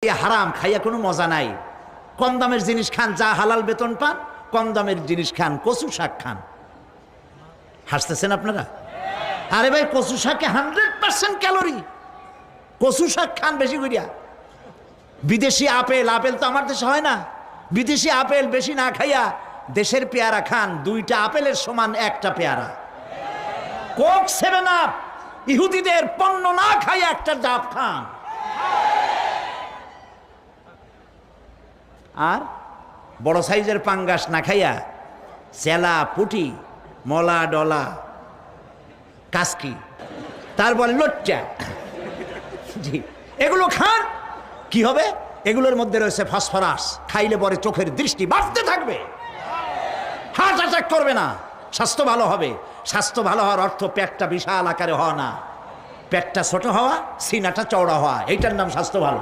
হারাম খাইয়া কোনো মজা নাই। কম দামের জিনিস খান, যা হালাল বেতন পান, কম দামের জিনিস খান, কচু শাক খান। হাসতেছেন আপনারা? আরে ভাই, কচু শাকে 100% ক্যালোরি। কচু শাক খান বেশি করিয়া। বিদেশি আপেল, আপেল তো আমার দেশে হয় না। বিদেশি আপেল বেশি না খাইয়া দেশের পেয়ারা খান। 2টা আপেলের সমান 1টা পেয়ারা। কোক 7 আপ ইহুদিদের পণ্য না খাইয়া একটা ডাব খান। আর বড় সাইজের পাঙ্গাস না খাইয়া চেলা, পুটি, মলা, ডলা, কাসকি, তারপর লচ্চা, জি, এগুলো খান। কি হবে? এগুলোর মধ্যে রয়েছে ফসফরাস। খাইলে পরে চোখের দৃষ্টি বাড়তে থাকবে, হার্ট অ্যাটাক করবে না, স্বাস্থ্য ভালো হবে। স্বাস্থ্য ভালো হওয়ার অর্থ পেটটা বিশাল আকারে হওয়া না, পেটটা ছোট হওয়া, সিনাটা চওড়া হওয়া, এইটার নাম স্বাস্থ্য ভালো।